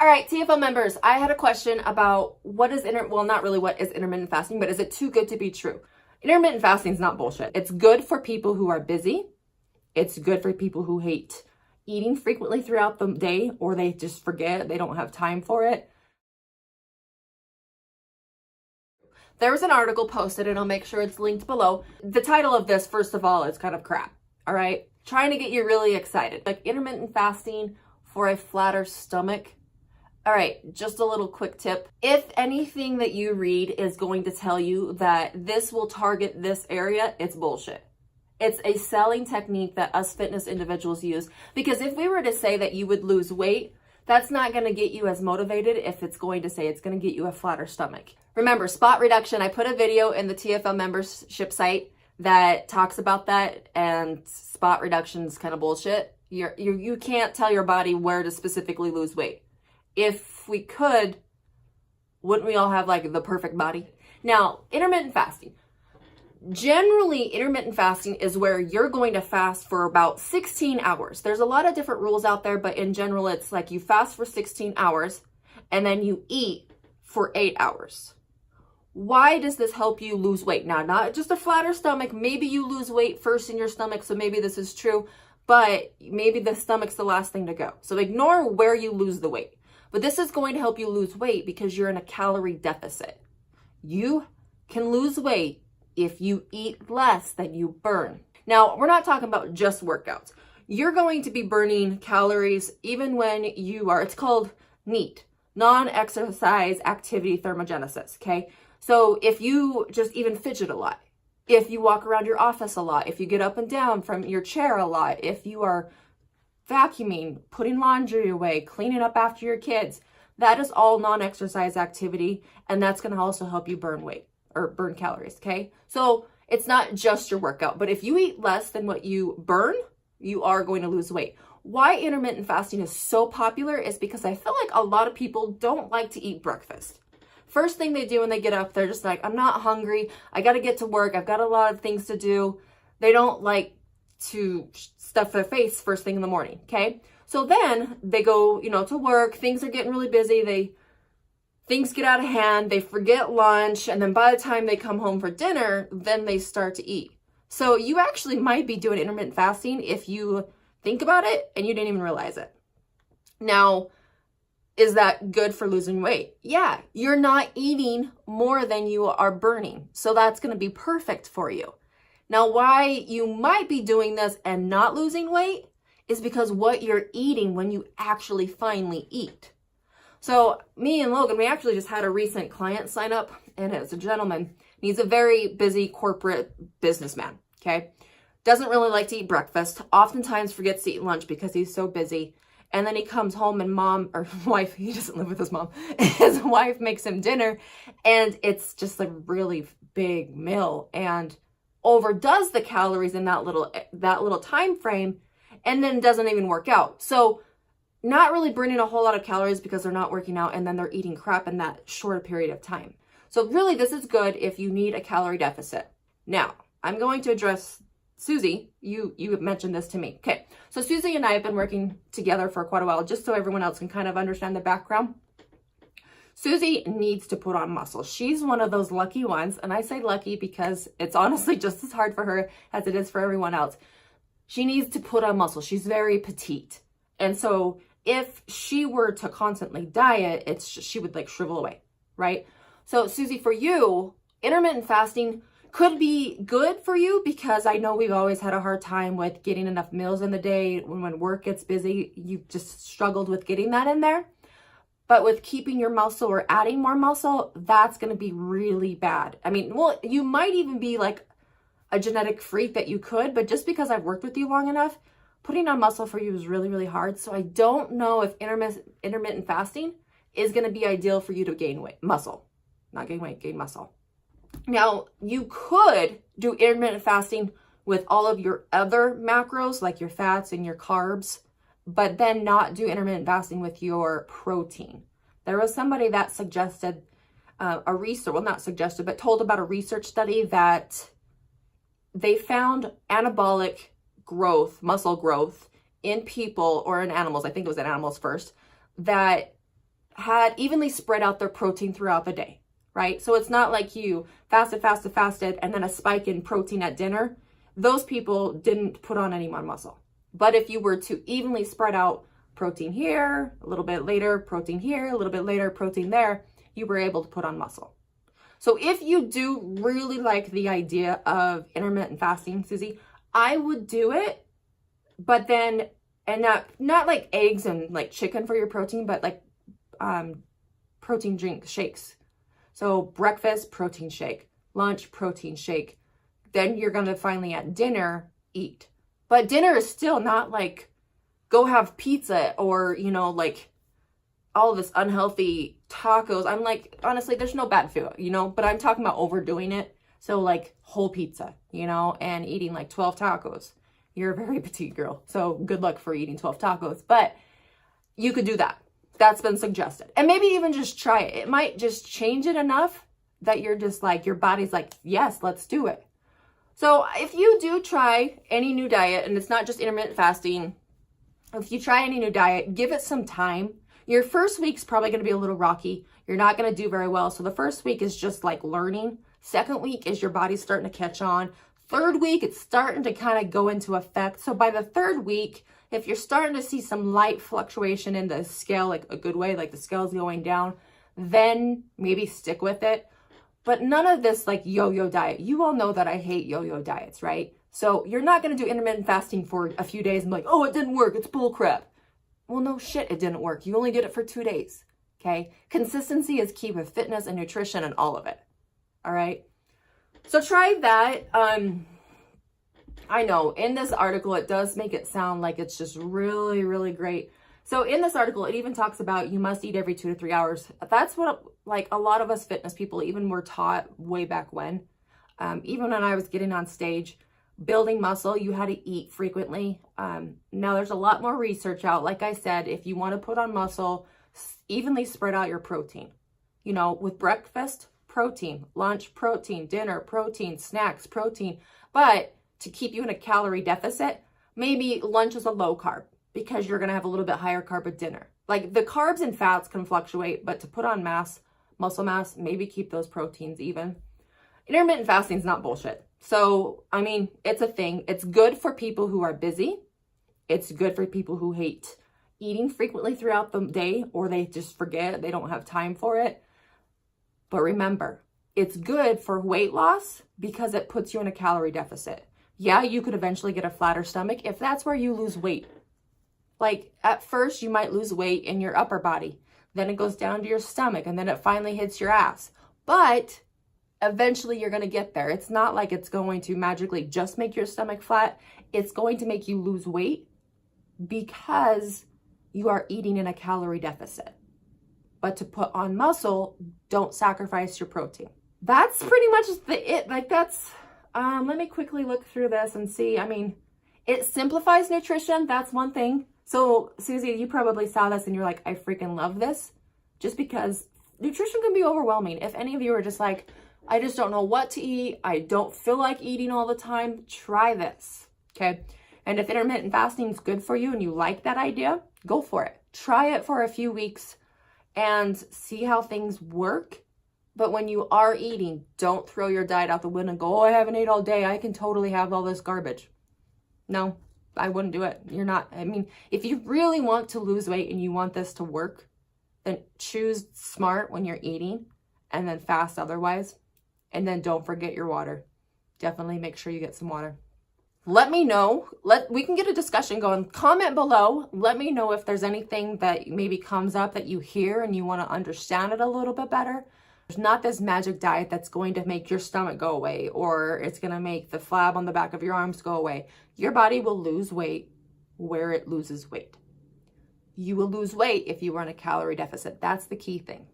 All right, TFL members, I had a question about not really what is intermittent fasting, but is it too good to be true? Intermittent fasting is not bullshit. It's good for people who are busy. It's good for people who hate eating frequently throughout the day, or they just forget, they don't have time for it. There was an article posted, and I'll make sure it's linked below. The title of this, first of all, is kind of crap, all right? Trying to get you really excited. Like intermittent fasting for a flatter stomach. All right, just a little quick tip. If anything that you read is going to tell you that this will target this area, it's bullshit. It's a selling technique that us fitness individuals use, because if we were to say that you would lose weight, that's not going to get you as motivated if it's going to say it's going to get you a flatter stomach. Remember, spot reduction. I put a video in the TFL membership site that talks about that, and spot reduction is kind of bullshit. You can't tell your body where to specifically lose weight. If we could, wouldn't we all have like the perfect body? Now, intermittent fasting. Generally, intermittent fasting is where you're going to fast for about 16 hours. There's a lot of different rules out there, but in general, it's like you fast for 16 hours and then you eat for 8 hours. Why does this help you lose weight? Now, not just a flatter stomach. Maybe you lose weight first in your stomach, so maybe this is true, but maybe the stomach's the last thing to go. So ignore where you lose the weight. But this is going to help you lose weight because you're in a calorie deficit. You can lose weight if you eat less than you burn. Now, we're not talking about just workouts. You're going to be burning calories even when it's called NEAT, non-exercise activity thermogenesis, okay? So if you just even fidget a lot, if you walk around your office a lot, if you get up and down from your chair a lot, if you are vacuuming, putting laundry away, cleaning up after your kids, that is all non-exercise activity, and that's going to also help you burn weight or burn calories, okay? So it's not just your workout, but if you eat less than what you burn, you are going to lose weight. Why intermittent fasting is so popular is because I feel like a lot of people don't like to eat breakfast. First thing they do when they get up, they're just like, I'm not hungry, I got to get to work, I've got a lot of things to do. They don't like to stuff their face first thing in the morning, okay? So then they go, to work, things are getting really busy, things get out of hand, they forget lunch, and then by the time they come home for dinner, then they start to eat. So you actually might be doing intermittent fasting if you think about it and you didn't even realize it. Now, is that good for losing weight? Yeah, you're not eating more than you are burning, so that's going to be perfect for you. Now, why you might be doing this and not losing weight is because what you're eating when you actually finally eat. So me and Logan, we actually just had a recent client sign up, and it's a gentleman. He's a very busy corporate businessman, okay? Doesn't really like to eat breakfast, oftentimes forgets to eat lunch because he's so busy. And then he comes home and wife, he doesn't live with his mom, his wife makes him dinner, and it's just a really big meal and overdoes the calories in that little time frame, and then doesn't even work out. So not really burning a whole lot of calories because they're not working out, and then they're eating crap in that short period of time. So really, this is good if you need a calorie deficit. Now, I'm going to address Susie. You mentioned this to me. Okay, so Susie and I have been working together for quite a while, just so everyone else can kind of understand the background. Susie needs to put on muscle. She's one of those lucky ones, and I say lucky because it's honestly just as hard for her as it is for everyone else. She needs to put on muscle. She's very petite. And so if she were to constantly diet, she would like shrivel away, right? So Susie, for you, intermittent fasting could be good for you because I know we've always had a hard time with getting enough meals in the day. When work gets busy, you've just struggled with getting that in there. But with keeping your muscle or adding more muscle, that's going to be really bad. I mean, well, you might even be like a genetic freak that you could, but just because I've worked with you long enough, putting on muscle for you is really, really hard. So I don't know if intermittent fasting is going to be ideal for you to gain muscle. Not gain weight, gain muscle. Now, you could do intermittent fasting with all of your other macros, like your fats and your carbs, but then not do intermittent fasting with your protein. There was somebody that suggested told about a research study that they found anabolic growth, muscle growth in people or in animals, I think it was in animals first, that had evenly spread out their protein throughout the day, right? So it's not like you fasted, and then a spike in protein at dinner. Those people didn't put on any more muscle. But if you were to evenly spread out protein here, a little bit later, protein here, a little bit later, protein there, you were able to put on muscle. So if you do really like the idea of intermittent fasting, Susie, I would do it, but then, and not like eggs and like chicken for your protein, but like protein drink shakes. So breakfast, protein shake, lunch, protein shake. Then you're going to finally at dinner eat. But dinner is still not like go have pizza or, you know, like all this unhealthy tacos. I'm like, honestly, there's no bad food, you know, but I'm talking about overdoing it. So like whole pizza, you know, and eating like 12 tacos. You're a very petite girl, so good luck for eating 12 tacos. But you could do that. That's been suggested. And maybe even just try it. It might just change it enough that you're just like, your body's like, yes, let's do it. So if you do try any new diet, and it's not just intermittent fasting, if you try any new diet, give it some time. Your first week's probably going to be a little rocky. You're not going to do very well. So the first week is just like learning. Second week is your body's starting to catch on. Third week, it's starting to kind of go into effect. So by the third week, if you're starting to see some light fluctuation in the scale, like a good way, like the scale's going down, then maybe stick with it. But none of this like yo-yo diet. You all know that I hate yo-yo diets, right? So you're not going to do intermittent fasting for a few days and be like, oh, it didn't work. It's bull crap. Well, no shit, it didn't work. You only did it for 2 days, okay? Consistency is key with fitness and nutrition and all of it, all right? So try that. I know in this article, it does make it sound like it's just really, really great. So in this article, it even talks about you must eat every 2 to 3 hours. That's what like a lot of us fitness people even were taught way back when. Even when I was getting on stage, building muscle, you had to eat frequently. Now there's a lot more research out. Like I said, if you want to put on muscle, evenly spread out your protein. You know, with breakfast, protein, lunch, protein, dinner, protein, snacks, protein. But to keep you in a calorie deficit, maybe lunch is a low carb because you're going to have a little bit higher carb at dinner. Like the carbs and fats can fluctuate, but to put on mass, muscle mass, maybe keep those proteins even. Intermittent fasting is not bullshit. So, I mean, it's a thing. It's good for people who are busy. It's good for people who hate eating frequently throughout the day, or they just forget, they don't have time for it. But remember, it's good for weight loss because it puts you in a calorie deficit. Yeah, you could eventually get a flatter stomach if that's where you lose weight. Like at first you might lose weight in your upper body, then it goes down to your stomach, and then it finally hits your ass. But eventually you're going to get there. It's not like it's going to magically just make your stomach flat. It's going to make you lose weight because you are eating in a calorie deficit. But to put on muscle, don't sacrifice your protein. That's pretty much it. Like that's, let me quickly look through this and see. I mean, it simplifies nutrition. That's one thing. So Susie, you probably saw this and you're like, I freaking love this, just because nutrition can be overwhelming. If any of you are just like, I just don't know what to eat, I don't feel like eating all the time, try this, okay? And if intermittent fasting is good for you and you like that idea, go for it. Try it for a few weeks and see how things work. But when you are eating, don't throw your diet out the window and go, oh, I haven't ate all day, I can totally have all this garbage. No, I wouldn't do it. You're not, I mean, if you really want to lose weight and you want this to work, then choose smart when you're eating and then fast otherwise. And then don't forget your water. Definitely make sure you get some water. Let me know. We can get a discussion going. Comment below. Let me know if there's anything that maybe comes up that you hear and you want to understand it a little bit better. There's not this magic diet that's going to make your stomach go away, or it's going to make the flab on the back of your arms go away. Your body will lose weight where it loses weight. You will lose weight if you are in a calorie deficit. That's the key thing.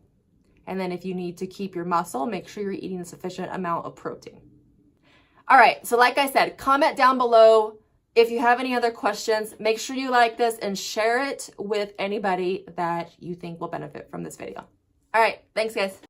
And then if you need to keep your muscle, make sure you're eating a sufficient amount of protein. All right, so like I said, comment down below. If you have any other questions, make sure you like this and share it with anybody that you think will benefit from this video. All right, thanks guys.